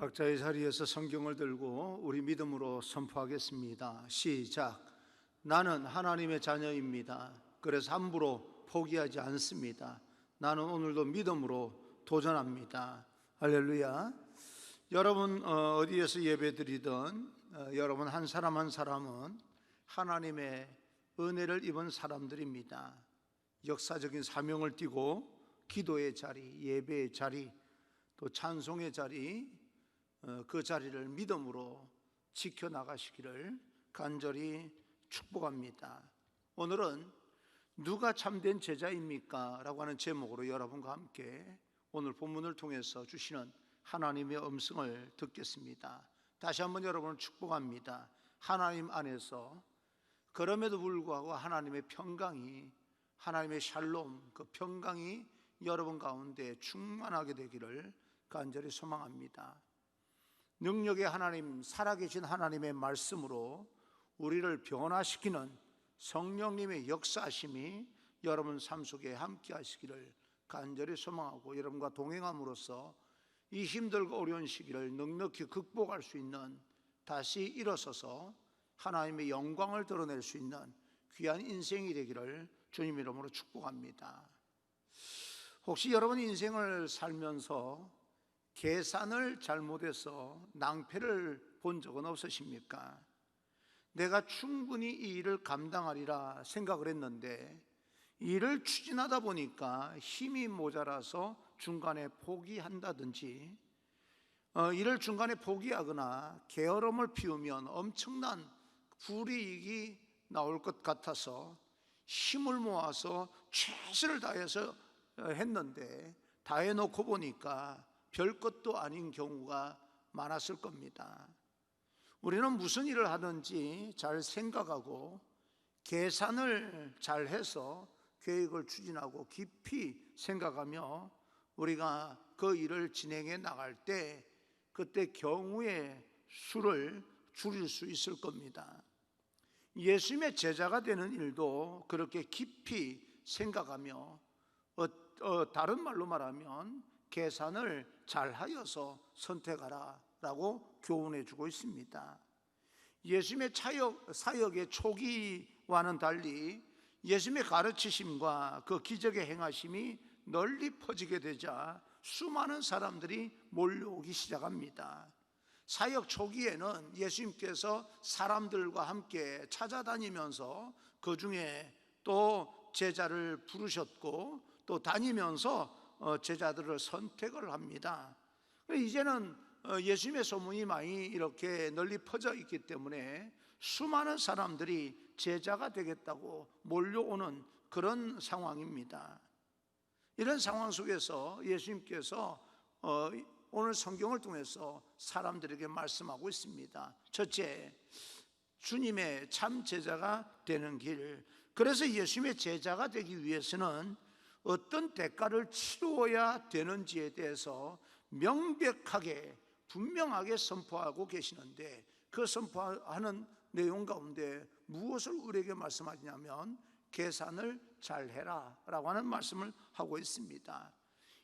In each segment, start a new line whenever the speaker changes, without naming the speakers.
각자의 자리에서 성경을 들고 우리 믿음으로 선포하겠습니다. 시작. 나는 하나님의 자녀입니다. 그래서 함부로 포기하지 않습니다. 나는 오늘도 믿음으로 도전합니다. 할렐루야. 여러분 어디에서 예배드리든 여러분 한 사람 한 사람은 하나님의 은혜를 입은 사람들입니다. 역사적인 사명을 띠고 기도의 자리, 예배의 자리, 또 찬송의 자리, 그 자리를 믿음으로 지켜나가시기를 간절히 축복합니다. 오늘은 누가 참된 제자입니까? 라고 하는 제목으로 여러분과 함께 오늘 본문을 통해서 주시는 하나님의 음성을 듣겠습니다. 다시 한번 여러분을 축복합니다. 하나님 안에서 그럼에도 불구하고 하나님의 평강이, 하나님의 샬롬, 그 평강이 여러분 가운데 충만하게 되기를 간절히 소망합니다. 능력의 하나님, 살아계신 하나님의 말씀으로 우리를 변화시키는 성령님의 역사하심이 여러분 삶 속에 함께 하시기를 간절히 소망하고, 여러분과 동행함으로써 이 힘들고 어려운 시기를 넉넉히 극복할 수 있는, 다시 일어서서 하나님의 영광을 드러낼 수 있는 귀한 인생이 되기를 주님 이름으로 축복합니다. 혹시 여러분 인생을 살면서 계산을 잘못해서 낭패를 본 적은 없으십니까? 내가 충분히 이 일을 감당하리라 생각을 했는데 일을 추진하다 보니까 힘이 모자라서 중간에 포기한다든지, 일을 중간에 포기하거나 게으름을 피우면 엄청난 불이익이 나올 것 같아서 힘을 모아서 최선을 다해서 했는데 다 해놓고 보니까 별것도 아닌 경우가 많았을 겁니다. 우리는 무슨 일을 하든지 잘 생각하고 계산을 잘 해서 계획을 추진하고 깊이 생각하며 우리가 그 일을 진행해 나갈 때 그때 경우의 수를 줄일 수 있을 겁니다. 예수님의 제자가 되는 일도 그렇게 깊이 생각하며 다른 말로 말하면 계산을 잘 하여서 선택하라 라고 교훈해 주고 있습니다. 예수님의 사역의 초기와는 달리 예수님의 가르치심과 그 기적의 행하심이 널리 퍼지게 되자 수많은 사람들이 몰려오기 시작합니다. 사역 초기에는 예수님께서 사람들과 함께 찾아다니면서 그 중에 또 제자를 부르셨고 또 다니면서 제자들을 선택을 합니다. 이제는 예수님의 소문이 많이 이렇게 널리 퍼져 있기 때문에 수많은 사람들이 제자가 되겠다고 몰려오는 그런 상황입니다. 이런 상황 속에서 예수님께서 오늘 성경을 통해서 사람들에게 말씀하고 있습니다. 첫째, 주님의 참 제자가 되는 길. 그래서 예수님의 제자가 되기 위해서는 어떤 대가를 치루어야 되는지에 대해서 명백하게 분명하게 선포하고 계시는데, 그 선포하는 내용 가운데 무엇을 우리에게 말씀하시냐면 계산을 잘 해라 라고 하는 말씀을 하고 있습니다.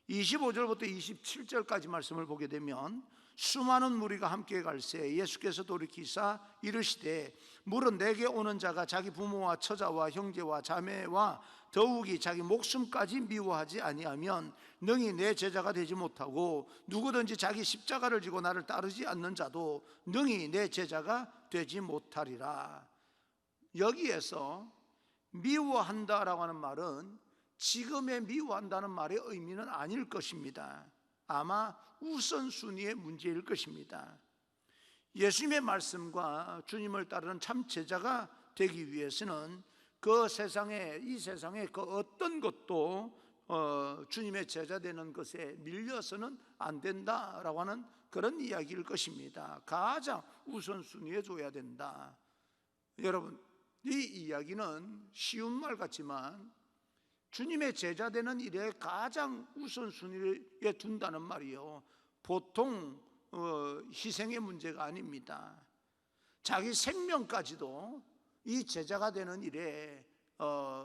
25절부터 27절까지 말씀을 보게 되면 수많은 무리가 함께 갈새 예수께서 돌이키사 이르시되 물은 내게 오는 자가 자기 부모와 처자와 형제와 자매와 더욱이 자기 목숨까지 미워하지 아니하면 능히 내 제자가 되지 못하고 누구든지 자기 십자가를 지고 나를 따르지 않는 자도 능히 내 제자가 되지 못하리라. 여기에서 미워한다라고 하는 말은 지금의 미워한다는 말의 의미는 아닐 것입니다. 아마 우선순위의 문제일 것입니다. 예수님의 말씀과 주님을 따르는 참 제자가 되기 위해서는 그 세상에, 이 세상에 그 어떤 것도 주님의 제자 되는 것에 밀려서는 안 된다라고 하는 그런 이야기일 것입니다. 가장 우선순위에 둬야 된다. 여러분, 이 이야기는 쉬운 말 같지만 주님의 제자 되는 일에 가장 우선순위에 둔다는 말이요, 보통 희생의 문제가 아닙니다. 자기 생명까지도 이 제자가 되는 일에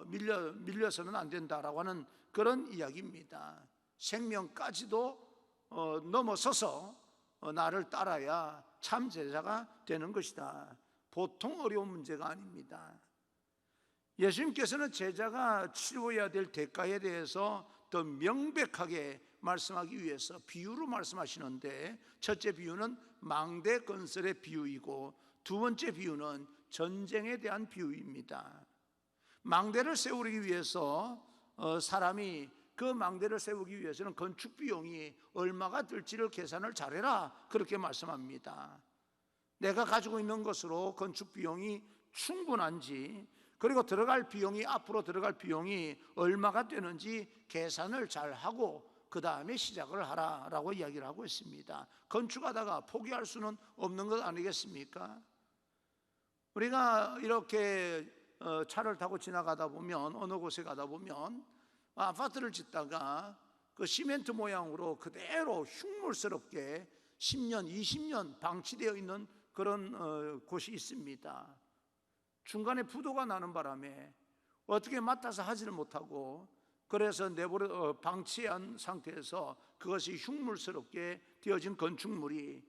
밀려서는 안 된다라고 하는 그런 이야기입니다. 생명까지도 넘어서서 나를 따라야 참 제자가 되는 것이다. 보통 어려운 문제가 아닙니다. 예수님께서는 제자가 치루어야 될 대가에 대해서 더 명백하게 말씀하기 위해서 비유로 말씀하시는데, 첫째 비유는 망대 건설의 비유이고 두 번째 비유는 전쟁에 대한 비유입니다. 망대를 세우기 위해서 사람이 그 망대를 세우기 위해서는 건축 비용이 얼마가 들지를 계산을 잘해라, 그렇게 말씀합니다. 내가 가지고 있는 것으로 건축 비용이 충분한지, 그리고 들어갈 비용이, 앞으로 들어갈 비용이 얼마가 되는지 계산을 잘 하고 그 다음에 시작을 하라라고 이야기를 하고 있습니다. 건축하다가 포기할 수는 없는 것 아니겠습니까? 우리가 이렇게 차를 타고 지나가다 보면, 어느 곳에 가다 보면 아파트를 짓다가 그 시멘트 모양으로 그대로 흉물스럽게 10년, 20년 방치되어 있는 그런 곳이 있습니다. 중간에 부도가 나는 바람에 어떻게 맡아서 하지를 못하고, 그래서 내버려 방치한 상태에서 그것이 흉물스럽게 되어진 건축물이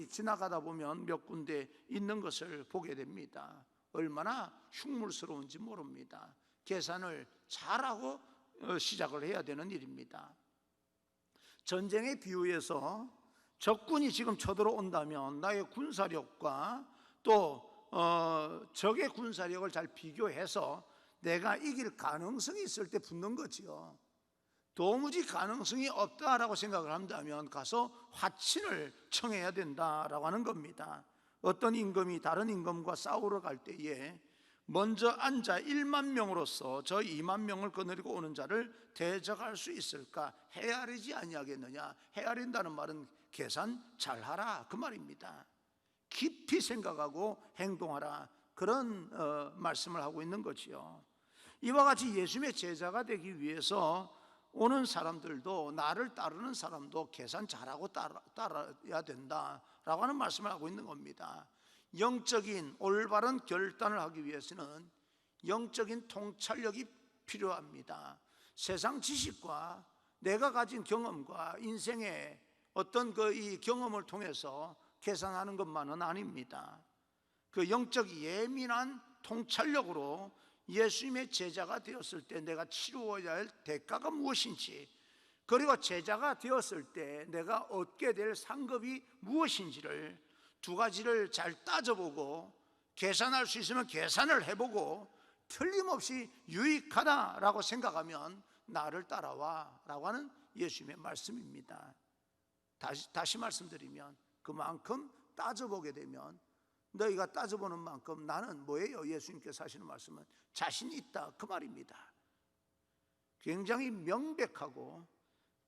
지나가다 보면 몇 군데 있는 것을 보게 됩니다. 얼마나 흉물스러운지 모릅니다. 계산을 잘하고 시작을 해야 되는 일입니다. 전쟁의 비유에서 적군이 지금 쳐들어온다면 나의 군사력과 또 적의 군사력을 잘 비교해서 내가 이길 가능성이 있을 때 붙는 거지요. 도무지 가능성이 없다라고 생각을 한다면 가서 화친을 청해야 된다라고 하는 겁니다. 어떤 임금이 다른 임금과 싸우러 갈 때에 먼저 앉아 1만 명으로서 저 2만 명을 거느리고 오는 자를 대적할 수 있을까? 헤아리지 아니하겠느냐? 헤아린다는 말은 계산 잘하라, 그 말입니다. 깊이 생각하고 행동하라, 그런 말씀을 하고 있는 거지요. 이와 같이 예수님의 제자가 되기 위해서 오는 사람들도, 나를 따르는 사람도 계산 잘하고 따라야 된다라고 하는 말씀을 하고 있는 겁니다. 영적인 올바른 결단을 하기 위해서는 영적인 통찰력이 필요합니다. 세상 지식과 내가 가진 경험과 인생의 어떤 이 경험을 통해서 계산하는 것만은 아닙니다. 그 영적 예민한 통찰력으로 예수님의 제자가 되었을 때 내가 치루어야 할 대가가 무엇인지, 그리고 제자가 되었을 때 내가 얻게 될 상급이 무엇인지를 두 가지를 잘 따져보고 계산할 수 있으면 계산을 해보고 틀림없이 유익하다라고 생각하면 나를 따라와 라고 하는 예수님의 말씀입니다. 다시 말씀드리면, 그만큼 따져보게 되면, 너희가 따져보는 만큼 나는 뭐예요? 예수님께서 하시는 말씀은 자신 있다, 그 말입니다. 굉장히 명백하고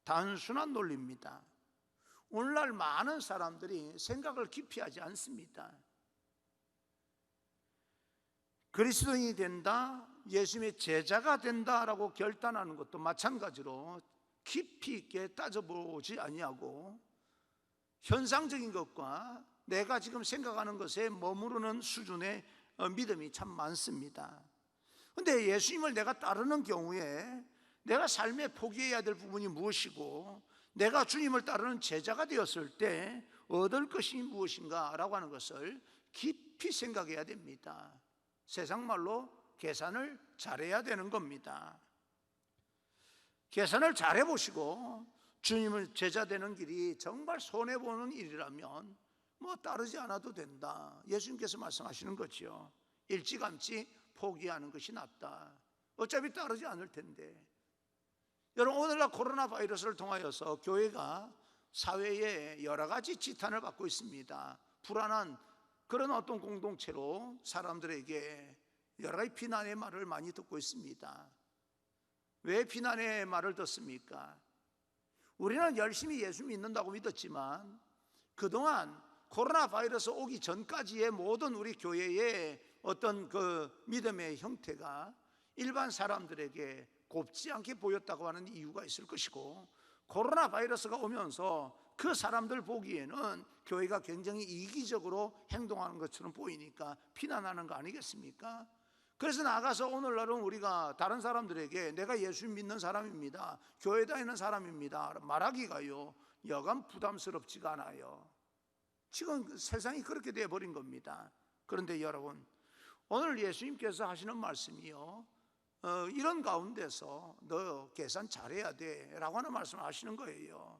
단순한 논리입니다. 오늘날 많은 사람들이 생각을 깊이 하지 않습니다. 그리스도인이 된다, 예수님의 제자가 된다라고 결단하는 것도 마찬가지로 깊이 있게 따져보지 아니하고 현상적인 것과 내가 지금 생각하는 것에 머무르는 수준의 믿음이 참 많습니다. 그런데 예수님을 내가 따르는 경우에 내가 삶에 포기해야 될 부분이 무엇이고, 내가 주님을 따르는 제자가 되었을 때 얻을 것이 무엇인가 라고 하는 것을 깊이 생각해야 됩니다. 세상 말로 계산을 잘해야 되는 겁니다. 계산을 잘해보시고 주님을 제자 되는 길이 정말 손해보는 일이라면 따르지 않아도 된다, 예수님께서 말씀하시는 거죠. 일찌감치 포기하는 것이 낫다. 어차피 따르지 않을 텐데. 여러분, 오늘날 코로나 바이러스를 통하여서 교회가 사회에 여러 가지 지탄을 받고 있습니다. 불안한 그런 어떤 공동체로 사람들에게 여러 가지 비난의 말을 많이 듣고 있습니다. 왜 비난의 말을 듣습니까? 우리는 열심히 예수 믿는다고 믿었지만 그동안 코로나 바이러스 오기 전까지의 모든 우리 교회의 어떤 그 믿음의 형태가 일반 사람들에게 곱지 않게 보였다고 하는 이유가 있을 것이고, 코로나 바이러스가 오면서 그 사람들 보기에는 교회가 굉장히 이기적으로 행동하는 것처럼 보이니까 비난하는 거 아니겠습니까? 그래서 나가서 오늘날은 우리가 다른 사람들에게 내가 예수 믿는 사람입니다, 교회 다니는 사람입니다 말하기가요 여간 부담스럽지가 않아요. 지금 세상이 그렇게 되어버린 겁니다. 그런데 여러분, 오늘 예수님께서 하시는 말씀이요, 이런 가운데서 너 계산 잘해야 돼 라고 하는 말씀을 하시는 거예요.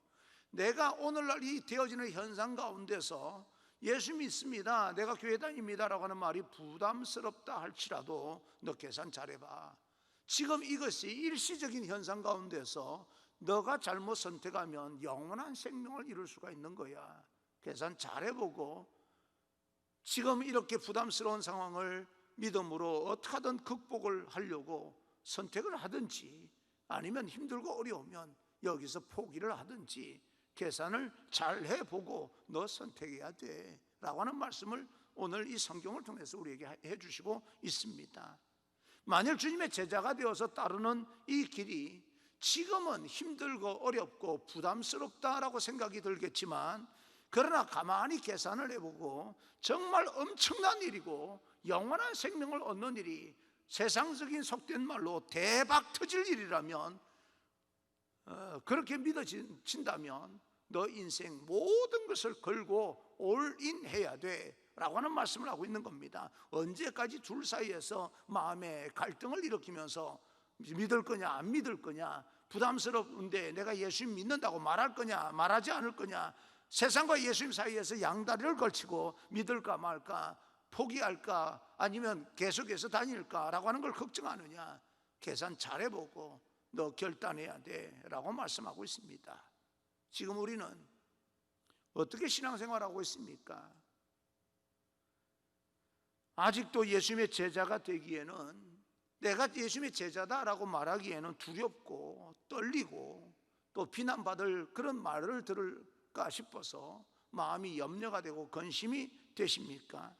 내가 오늘날 이 되어지는 현상 가운데서 예수 믿습니다, 내가 교회 다닙니다 라고 하는 말이 부담스럽다 할지라도 너 계산 잘해봐. 지금 이것이 일시적인 현상 가운데서 너가 잘못 선택하면 영원한 생명을 이룰 수가 있는 거야. 계산 잘해보고 지금 이렇게 부담스러운 상황을 믿음으로 어떻게 하든 극복을 하려고 선택을 하든지, 아니면 힘들고 어려우면 여기서 포기를 하든지 계산을 잘 해보고 너 선택해야 돼 라고 하는 말씀을 오늘 이 성경을 통해서 우리에게 해주시고 있습니다. 만일 주님의 제자가 되어서 따르는 이 길이 지금은 힘들고 어렵고 부담스럽다라고 생각이 들겠지만, 그러나 가만히 계산을 해보고 정말 엄청난 일이고 영원한 생명을 얻는 일이 세상적인 속된 말로 대박 터질 일이라면, 그렇게 믿어진다면 너 인생 모든 것을 걸고 올인해야 돼 라고 하는 말씀을 하고 있는 겁니다. 언제까지 둘 사이에서 마음의 갈등을 일으키면서 믿을 거냐 안 믿을 거냐, 부담스러운데 내가 예수님 믿는다고 말할 거냐 말하지 않을 거냐, 세상과 예수님 사이에서 양다리를 걸치고 믿을까 말까, 포기할까 아니면 계속해서 다닐까 라고 하는 걸 걱정하느냐, 계산 잘해보고 너 결단해야 돼 라고 말씀하고 있습니다. 지금 우리는 어떻게 신앙생활하고 있습니까? 아직도 예수님의 제자가 되기에는, 내가 예수님의 제자다라고 말하기에는 두렵고 떨리고 또 비난받을 그런 말을 들을까 싶어서 마음이 염려가 되고 근심이 되십니까?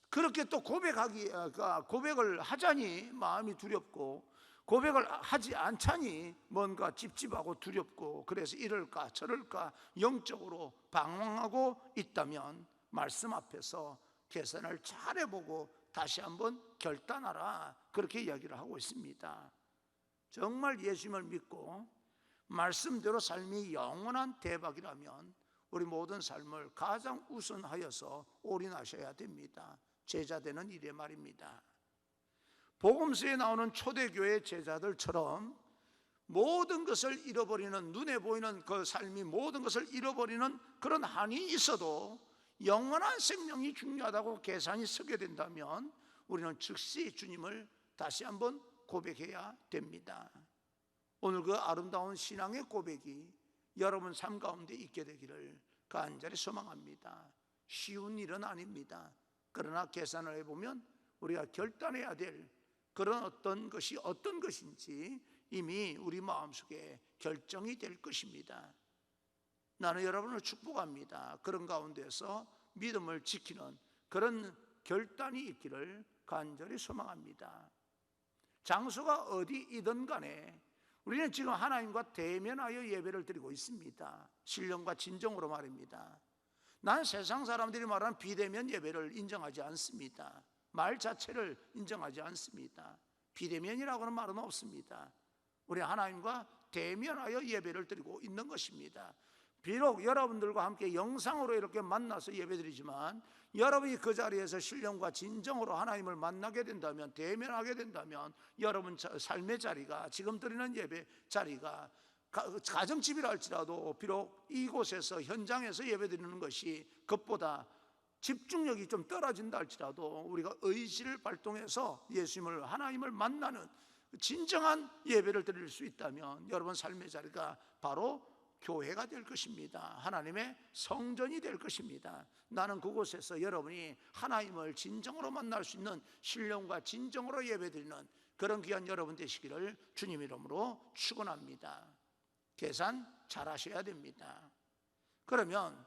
그렇게 또 고백을 하자니 마음이 두렵고, 고백을 하지 않자니 뭔가 찝찝하고 두렵고, 그래서 이럴까 저럴까 영적으로 방황하고 있다면 말씀 앞에서 계산을 잘 해보고 다시 한번 결단하라, 그렇게 이야기를 하고 있습니다. 정말 예수님을 믿고 말씀대로 삶이 영원한 대박이라면 우리 모든 삶을 가장 우선하여서 올인하셔야 됩니다. 제자되는 일에 말입니다. 복음서에 나오는 초대교회 제자들처럼 모든 것을 잃어버리는, 눈에 보이는 그 삶이 모든 것을 잃어버리는 그런 한이 있어도 영원한 생명이 중요하다고 계산이 서게 된다면 우리는 즉시 주님을 다시 한번 고백해야 됩니다. 오늘 그 아름다운 신앙의 고백이 여러분 삶 가운데 있게 되기를 간절히 소망합니다. 쉬운 일은 아닙니다. 그러나 계산을 해보면 우리가 결단해야 될 그런 어떤 것인지 이미 우리 마음속에 결정이 될 것입니다. 나는 여러분을 축복합니다. 그런 가운데서 믿음을 지키는 그런 결단이 있기를 간절히 소망합니다. 장소가 어디이든 간에 우리는 지금 하나님과 대면하여 예배를 드리고 있습니다. 신령과 진정으로 말입니다. 난 세상 사람들이 말하는 비대면 예배를 인정하지 않습니다. 말 자체를 인정하지 않습니다. 비대면이라고 하는 말은 없습니다. 우리 하나님과 대면하여 예배를 드리고 있는 것입니다. 비록 여러분들과 함께 영상으로 이렇게 만나서 예배드리지만, 여러분이 그 자리에서 신령과 진정으로 하나님을 만나게 된다면, 대면하게 된다면 여러분 삶의 자리가, 지금 드리는 예배 자리가 가정집이라 할지라도 비록 이곳에서 현장에서 예배드리는 것이 그것보다 집중력이 좀 떨어진다 할지라도 우리가 의지를 발동해서 예수님을, 하나님을 만나는 진정한 예배를 드릴 수 있다면 여러분 삶의 자리가 바로 교회가 될 것입니다. 하나님의 성전이 될 것입니다. 나는 그곳에서 여러분이 하나님을 진정으로 만날 수 있는 신령과 진정으로 예배드리는 그런 귀한 여러분 되시기를 주님 이름으로 축원합니다. 계산 잘 하셔야 됩니다. 그러면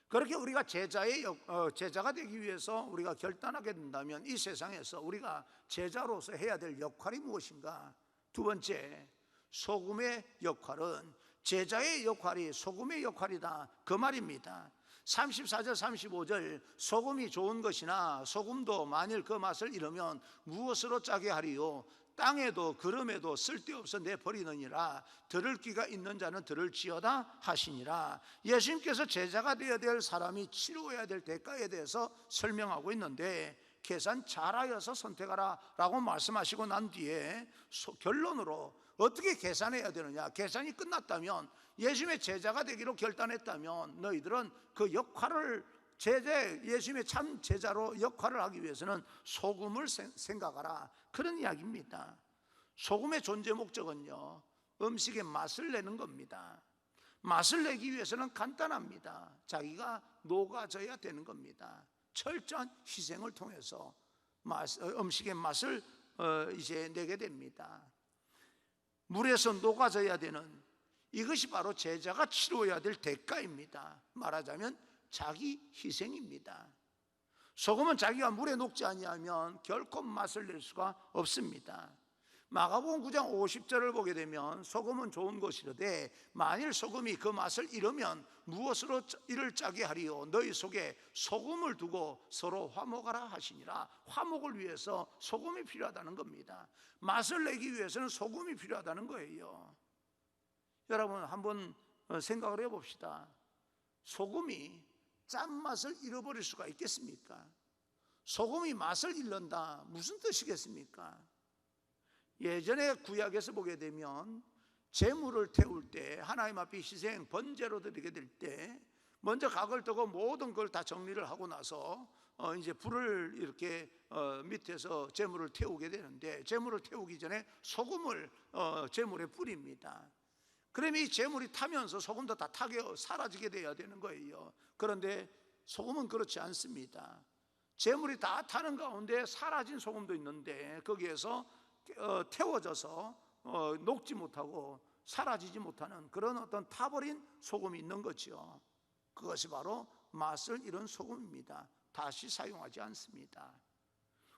그렇게 우리가 제자가 되기 위해서 우리가 결단하게 된다면 이 세상에서 우리가 제자로서 해야 될 역할이 무엇인가? 두 번째, 소금의 역할은, 제자의 역할이 소금의 역할이다, 그 말입니다. 34절 35절, 소금이 좋은 것이나 소금도 만일 그 맛을 잃으면 무엇으로 짜게 하리요? 땅에도 걸음에도 쓸데없어 내버리느니라. 들을 귀가 있는 자는 들을지어다 하시니라. 예수님께서 제자가 되어야 될 사람이 치루어야 될 대가에 대해서 설명하고 있는데, 계산 잘하여서 선택하라 라고 말씀하시고 난 뒤에 결론으로 어떻게 계산해야 되느냐, 계산이 끝났다면, 예수님의 제자가 되기로 결단했다면 너희들은 그 역할을, 예수님의 참 제자로 역할을 하기 위해서는 소금을 생각하라, 그런 이야기입니다. 소금의 존재 목적은요, 음식의 맛을 내는 겁니다. 맛을 내기 위해서는 간단합니다. 자기가 녹아져야 되는 겁니다. 철저한 희생을 통해서 음식의 맛을 이제 내게 됩니다. 물에서 녹아져야 되는 이것이 바로 제자가 치러야 될 대가입니다. 말하자면 자기 희생입니다. 소금은 자기가 물에 녹지 아니하면 결코 맛을 낼 수가 없습니다. 마가복음 9장 50절을 보게 되면 소금은 좋은 것이로되 만일 소금이 그 맛을 잃으면 무엇으로 이를 짜게 하리요, 너희 속에 소금을 두고 서로 화목하라 하시니라. 화목을 위해서 소금이 필요하다는 겁니다. 맛을 내기 위해서는 소금이 필요하다는 거예요. 여러분 한번 생각을 해봅시다. 소금이 짠맛을 잃어버릴 수가 있겠습니까? 소금이 맛을 잃는다, 무슨 뜻이겠습니까? 예전에 구약에서 보게 되면 제물을 태울 때, 하나님 앞에 희생 번제로 드리게 될 때 먼저 각을 뜨고 모든 걸 다 정리를 하고 나서 이제 불을 이렇게 밑에서 제물을 태우게 되는데, 제물을 태우기 전에 소금을 제물에 뿌립니다. 그러면 이 제물이 타면서 소금도 다 타게 사라지게 돼야 되는 거예요. 그런데 소금은 그렇지 않습니다. 제물이 다 타는 가운데 사라진 소금도 있는데, 거기에서 태워져서 녹지 못하고 사라지지 못하는 그런 어떤 타버린 소금이 있는 거죠. 그것이 바로 맛을 잃은 소금입니다. 다시 사용하지 않습니다.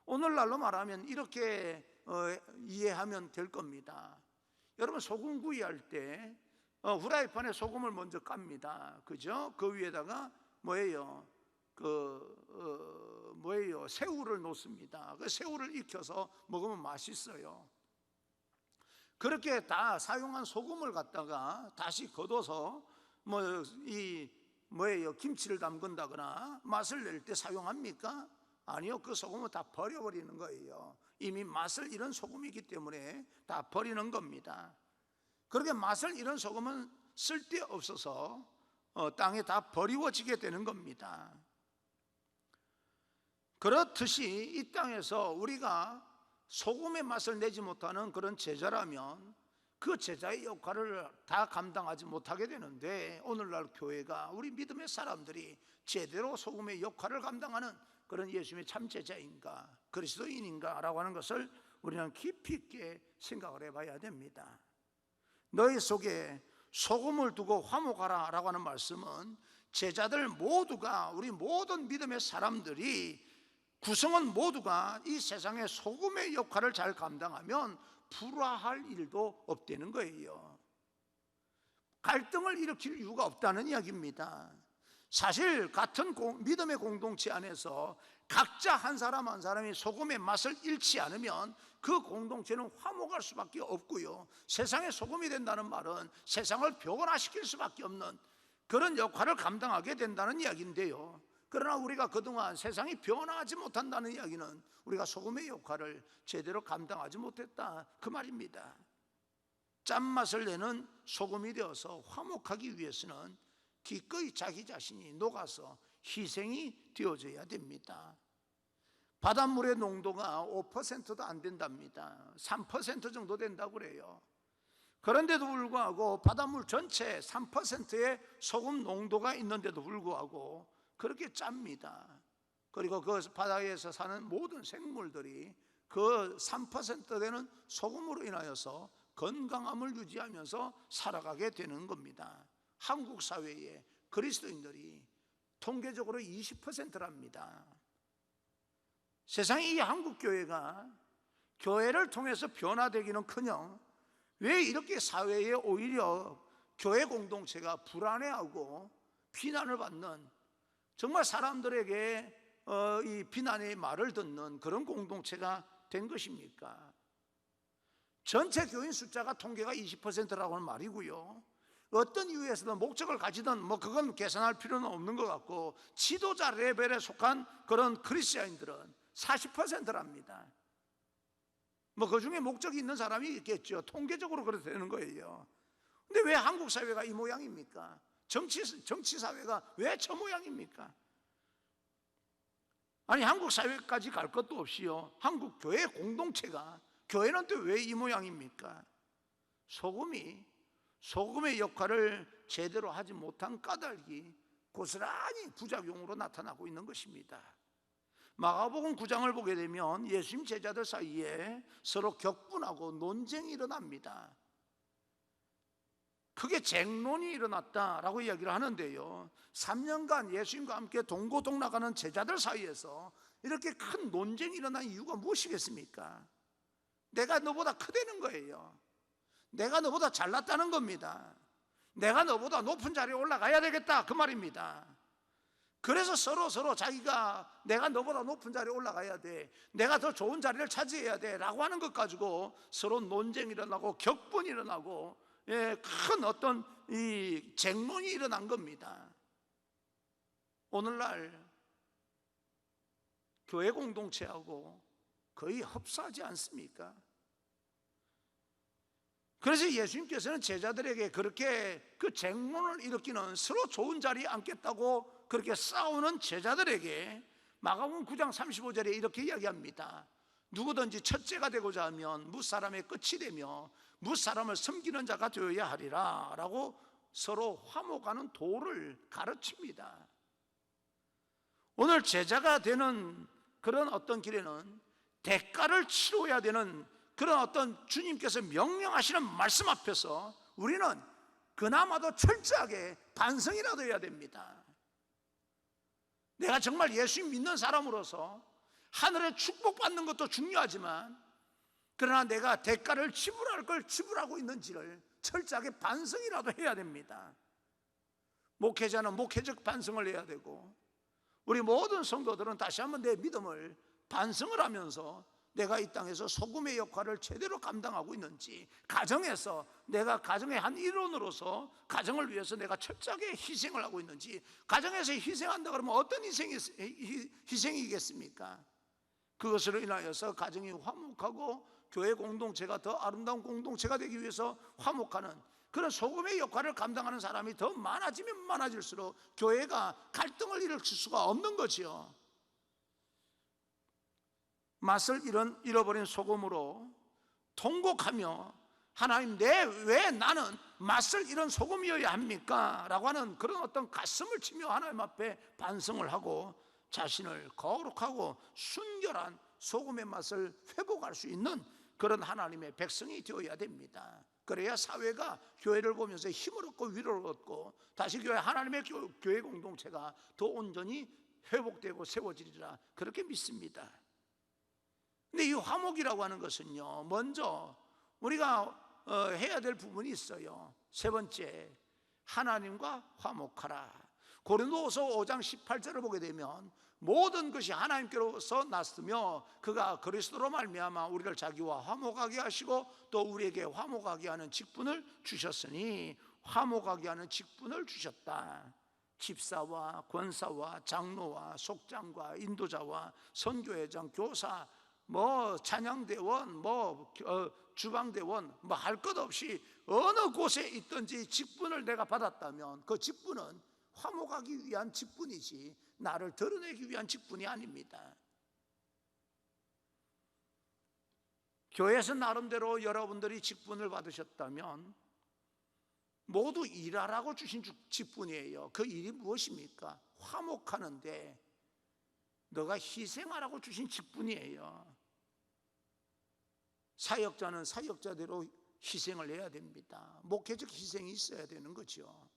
오늘날로 말하면 이렇게 이해하면 될 겁니다. 여러분 소금구이 할 때 후라이팬에 소금을 먼저 깝니다. 그죠? 그 위에다가 새우를 놓습니다. 그 새우를 익혀서 먹으면 맛있어요. 그렇게 다 사용한 소금을 갖다가 다시 걷어서 김치를 담근다거나 맛을 낼 때 사용합니까? 아니요. 그 소금은 다 버려버리는 거예요. 이미 맛을 잃은 소금이기 때문에 다 버리는 겁니다. 그렇게 맛을 잃은 소금은 쓸데없어서 땅에 다 버리워지게 되는 겁니다. 그렇듯이 이 땅에서 우리가 소금의 맛을 내지 못하는 그런 제자라면 그 제자의 역할을 다 감당하지 못하게 되는데, 오늘날 교회가, 우리 믿음의 사람들이 제대로 소금의 역할을 감당하는 그런 예수님의 참 제자인가, 그리스도인인가 라고 하는 것을 우리는 깊이 있게 생각을 해봐야 됩니다. 너희 속에 소금을 두고 화목하라 라고 하는 말씀은 제자들 모두가, 우리 모든 믿음의 사람들이, 구성원 모두가 이 세상의 소금의 역할을 잘 감당하면 불화할 일도 없다는 거예요. 갈등을 일으킬 이유가 없다는 이야기입니다. 사실 같은 믿음의 공동체 안에서 각자 한 사람 한 사람이 소금의 맛을 잃지 않으면 그 공동체는 화목할 수밖에 없고요, 세상의 소금이 된다는 말은 세상을 변화시킬 수밖에 없는 그런 역할을 감당하게 된다는 이야기인데요, 그러나 우리가 그동안 세상이 변화하지 못한다는 이야기는 우리가 소금의 역할을 제대로 감당하지 못했다, 그 말입니다. 짠맛을 내는 소금이 되어서 화목하기 위해서는 기꺼이 자기 자신이 녹아서 희생이 되어져야 됩니다. 바닷물의 농도가 5%도 안 된답니다. 3% 정도 된다고 그래요. 그런데도 불구하고 바닷물 전체 3%의 소금 농도가 있는데도 불구하고 그렇게 짭니다. 그리고 그 바다에서 사는 모든 생물들이 그 3% 되는 소금으로 인하여서 건강함을 유지하면서 살아가게 되는 겁니다. 한국 사회에 그리스도인들이 통계적으로 20%랍니다. 세상에 이 한국 교회가 교회를 통해서 변화되기는커녕 왜 이렇게 사회에 오히려 교회 공동체가 불안해하고 비난을 받는, 정말 사람들에게 이 비난의 말을 듣는 그런 공동체가 된 것입니까? 전체 교인 숫자가 통계가 20%라고 하는 말이고요. 어떤 이유에서든 목적을 가지든 뭐 그건 계산할 필요는 없는 것 같고, 지도자 레벨에 속한 그런 그리스도인들은 40%랍니다. 뭐 그 중에 목적이 있는 사람이 있겠죠. 통계적으로 그렇게 되는 거예요. 근데 왜 한국 사회가 이 모양입니까? 정치 사회가 왜 저 모양입니까? 아니, 한국 사회까지 갈 것도 없이요, 한국 교회 공동체가, 교회는 또 왜 이 모양입니까? 소금의 역할을 제대로 하지 못한 까닭이 고스란히 부작용으로 나타나고 있는 것입니다. 마가복음 9장을 보게 되면 예수님 제자들 사이에 서로 격분하고 논쟁이 일어납니다. 크게 쟁론이 일어났다라고 이야기를 하는데요, 3년간 예수님과 함께 동고동락하는 제자들 사이에서 이렇게 큰 논쟁이 일어난 이유가 무엇이겠습니까? 내가 너보다 크다는 거예요. 내가 너보다 잘났다는 겁니다. 내가 너보다 높은 자리에 올라가야 되겠다, 그 말입니다. 그래서 서로 자기가 내가 너보다 높은 자리에 올라가야 돼, 내가 더 좋은 자리를 차지해야 돼 라고 하는 것 가지고 서로 논쟁이 일어나고 격분이 일어나고, 큰 어떤 이 쟁론이 일어난 겁니다. 오늘날 교회 공동체하고 거의 흡사하지 않습니까? 그래서 예수님께서는 제자들에게 그렇게 그 쟁론을 일으키는, 서로 좋은 자리에 앉겠다고 그렇게 싸우는 제자들에게 마가복음 9장 35절에 이렇게 이야기합니다. 누구든지 첫째가 되고자 하면 뭇사람의 끝이 되며 뭇사람을 섬기는 자가 되어야 하리라 라고 서로 화목하는 도를 가르칩니다. 오늘 제자가 되는 그런 어떤 길에는 대가를 치러야 되는 그런 어떤 주님께서 명령하시는 말씀 앞에서 우리는 그나마도 철저하게 반성이라도 해야 됩니다. 내가 정말 예수 믿는 사람으로서 하늘의 축복받는 것도 중요하지만, 그러나 내가 대가를 지불할 걸 지불하고 있는지를 철저하게 반성이라도 해야 됩니다. 목회자는 목회적 반성을 해야 되고, 우리 모든 성도들은 다시 한번 내 믿음을 반성을 하면서 내가 이 땅에서 소금의 역할을 제대로 감당하고 있는지, 가정에서 내가 가정의 한 일원으로서 가정을 위해서 내가 철저하게 희생을 하고 있는지, 가정에서 희생한다 그러면 어떤 희생이겠습니까? 그것으로 인하여서 가정이 화목하고 교회 공동체가 더 아름다운 공동체가 되기 위해서 화목하는 그런 소금의 역할을 감당하는 사람이 더 많아지면 많아질수록 교회가 갈등을 일으킬 수가 없는 거지요. 맛을 잃어버린 소금으로 통곡하며 하나님, 왜 나는 맛을 잃은 소금이어야 합니까? 라고 하는 그런 어떤 가슴을 치며 하나님 앞에 반성을 하고 자신을 거룩하고 순결한 소금의 맛을 회복할 수 있는 그런 하나님의 백성이 되어야 됩니다. 그래야 사회가 교회를 보면서 힘을 얻고 위로를 얻고 다시 하나님의 교회 공동체가 더 온전히 회복되고 세워지리라, 그렇게 믿습니다. 근데 이 화목이라고 하는 것은요, 먼저 우리가 해야 될 부분이 있어요. 세 번째, 하나님과 화목하라. 고린도후서 5장 18절을 보게 되면 모든 것이 하나님께로서 났으며 그가 그리스도로 말미암아 우리를 자기와 화목하게 하시고 또 우리에게 화목하게 하는 직분을 주셨으니, 화목하게 하는 직분을 주셨다. 집사와 권사와 장로와 속장과 인도자와 선교회장, 교사, 찬양대원, 주방대원, 할 것 없이 어느 곳에 있든지 직분을 내가 받았다면 그 직분은 화목하기 위한 직분이지 나를 드러내기 위한 직분이 아닙니다. 교회에서 나름대로 여러분들이 직분을 받으셨다면 모두 일하라고 주신 직분이에요. 그 일이 무엇입니까? 화목하는데 너가 희생하라고 주신 직분이에요. 사역자는 사역자대로 희생을 해야 됩니다. 목회적 희생이 있어야 되는 거죠.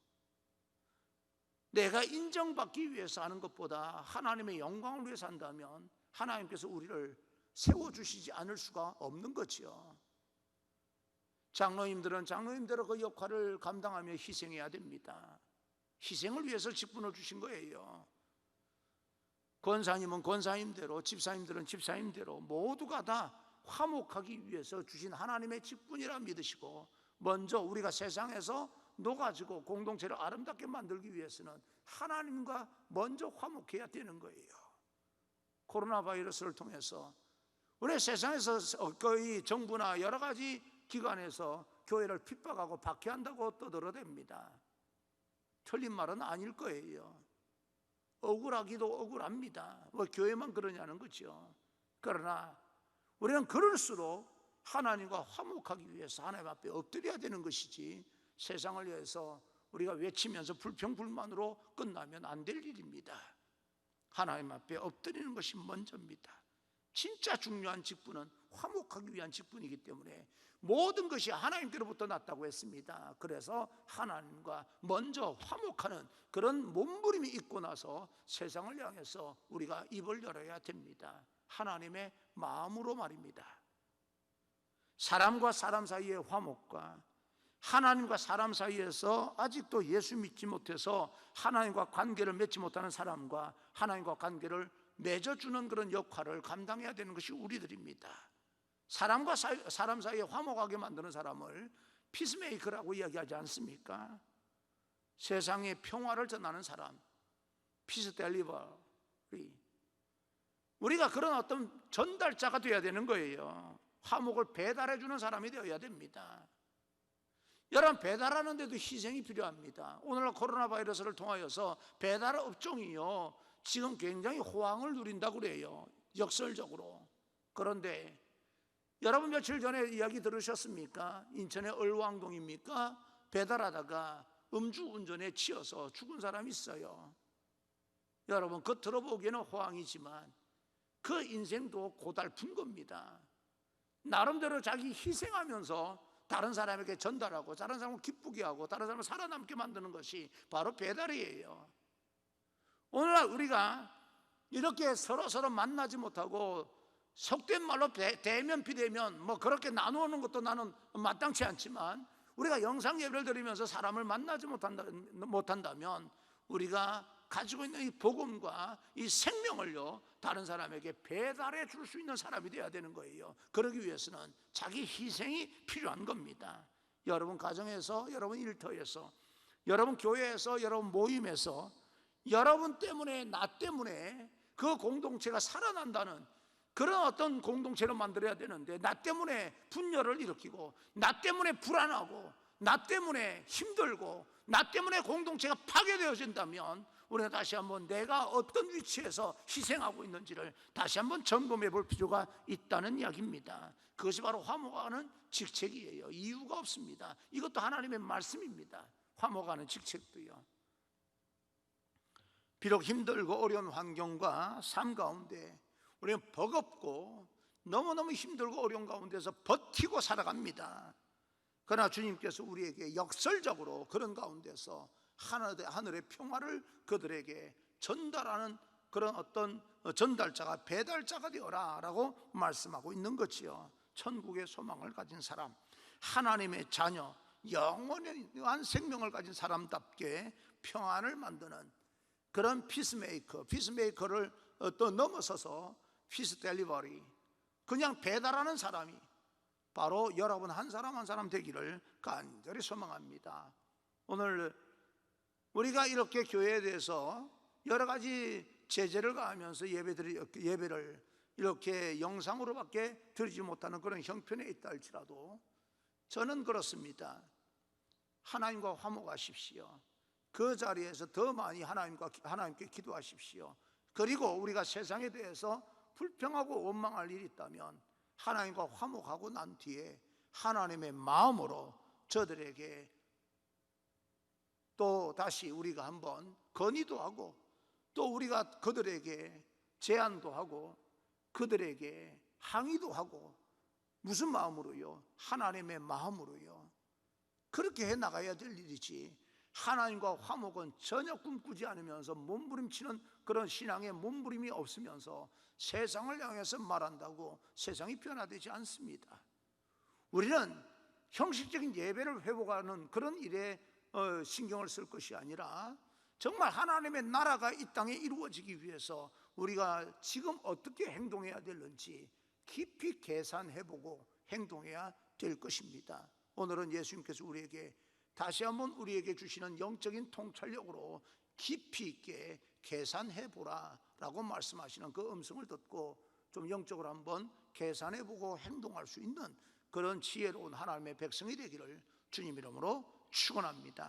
내가 인정받기 위해서 하는 것보다 하나님의 영광을 위해서 한다면 하나님께서 우리를 세워주시지 않을 수가 없는 거죠. 장로님들은 장로님대로 그 역할을 감당하며 희생해야 됩니다. 희생을 위해서 직분을 주신 거예요. 권사님은 권사님대로, 집사님들은 집사님대로 모두가 다 화목하기 위해서 주신 하나님의 직분이라 믿으시고, 먼저 우리가 세상에서 녹아지고 공동체를 아름답게 만들기 위해서는 하나님과 먼저 화목해야 되는 거예요. 코로나 바이러스를 통해서 우리 세상에서 거의 정부나 여러 가지 기관에서 교회를 핍박하고 박해한다고 떠들어댑니다. 틀린 말은 아닐 거예요. 억울하기도 억울합니다. 뭐 교회만 그러냐는 거죠. 그러나 우리는 그럴수록 하나님과 화목하기 위해서 하나님 앞에 엎드려야 되는 것이지, 세상을 위해서 우리가 외치면서 불평불만으로 끝나면 안 될 일입니다. 하나님 앞에 엎드리는 것이 먼저입니다. 진짜 중요한 직분은 화목하기 위한 직분이기 때문에 모든 것이 하나님께로부터 났다고 했습니다. 그래서 하나님과 먼저 화목하는 그런 몸부림이 있고 나서 세상을 향해서 우리가 입을 열어야 됩니다. 하나님의 마음으로 말입니다. 사람과 사람 사이의 화목과 하나님과 사람 사이에서 아직도 예수 믿지 못해서 하나님과 관계를 맺지 못하는 사람과 하나님과 관계를 맺어주는 그런 역할을 감당해야 되는 것이 우리들입니다. 사람과 사람 사이에 화목하게 만드는 사람을 피스메이커라고 이야기하지 않습니까? 세상에 평화를 전하는 사람, 피스 델리버리. 우리가 그런 어떤 전달자가 되어야 되는 거예요. 화목을 배달해 주는 사람이 되어야 됩니다. 여러분, 배달하는 데도 희생이 필요합니다. 오늘날 코로나 바이러스를 통하여서 배달 업종이요, 지금 굉장히 호황을 누린다고 그래요, 역설적으로. 그런데 여러분, 며칠 전에 이야기 들으셨습니까? 인천의 얼왕동입니까? 배달하다가 음주운전에 치여서 죽은 사람이 있어요. 여러분, 겉으로 보기에는 호황이지만 그 인생도 고달픈 겁니다. 나름대로 자기 희생하면서 다른 사람에게 전달하고 다른 사람을 기쁘게 하고 다른 사람을 살아남게 만드는 것이 바로 배달이에요. 오늘날 우리가 이렇게 서로 만나지 못하고 속된 말로 대면 비대면 뭐 그렇게 나누는 것도 나는 마땅치 않지만, 우리가 영상 예배를 드리면서 사람을 만나지 못한다면 우리가 가지고 있는 이 복음과 이 생명을요, 다른 사람에게 배달해 줄 수 있는 사람이 되어야 되는 거예요. 그러기 위해서는 자기 희생이 필요한 겁니다. 여러분 가정에서, 여러분 일터에서, 여러분 교회에서, 여러분 모임에서 여러분 때문에, 나 때문에 그 공동체가 살아난다는 그런 어떤 공동체를 만들어야 되는데, 나 때문에 분열을 일으키고, 나 때문에 불안하고, 나 때문에 힘들고, 나 때문에 공동체가 파괴되어진다면 우리가 다시 한번 내가 어떤 위치에서 희생하고 있는지를 다시 한번 점검해 볼 필요가 있다는 이야기입니다. 그것이 바로 화목하는 직책이에요. 이유가 없습니다. 이것도 하나님의 말씀입니다. 화목하는 직책도요. 비록 힘들고 어려운 환경과 삶 가운데 우리는 버겁고 너무너무 힘들고 어려운 가운데서 버티고 살아갑니다. 그러나 주님께서 우리에게 역설적으로 그런 가운데서 하늘의 평화를 그들에게 전달하는 그런 어떤 전달자가, 배달자가 되어라 라고 말씀하고 있는 거지요. 천국의 소망을 가진 사람, 하나님의 자녀, 영원한 생명을 가진 사람답게 평안을 만드는 그런 피스메이커를 또 넘어서서 피스 델리버리, 그냥 배달하는 사람이 바로 여러분 한 사람 한 사람 되기를 간절히 소망합니다. 오늘 우리가 이렇게 교회에 대해서 여러 가지 제재를 가하면서 예배를 이렇게 영상으로밖에 드리지 못하는 그런 형편에 있다 할지라도 저는 그렇습니다. 하나님과 화목하십시오. 그 자리에서 더 많이 하나님께 기도하십시오. 그리고 우리가 세상에 대해서 불평하고 원망할 일이 있다면 하나님과 화목하고 난 뒤에 하나님의 마음으로 저들에게 또 다시 우리가 한번 건의도 하고, 또 우리가 그들에게 제안도 하고 그들에게 항의도 하고, 무슨 마음으로요? 하나님의 마음으로요. 그렇게 해 나가야 될 일이지, 하나님과 화목은 전혀 꿈꾸지 않으면서 몸부림치는 그런 신앙의 몸부림이 없으면서 세상을 향해서 말한다고 세상이 변화되지 않습니다. 우리는 형식적인 예배를 회복하는 그런 일에 신경을 쓸 것이 아니라 정말 하나님의 나라가 이 땅에 이루어지기 위해서 우리가 지금 어떻게 행동해야 되는지 깊이 계산해보고 행동해야 될 것입니다. 오늘은 예수님께서 우리에게 다시 한번 우리에게 주시는 영적인 통찰력으로 깊이 있게 계산해보라 라고 말씀하시는 그 음성을 듣고 좀 영적으로 한번 계산해보고 행동할 수 있는 그런 지혜로운 하나님의 백성이 되기를 주님 이름으로 축원합니다.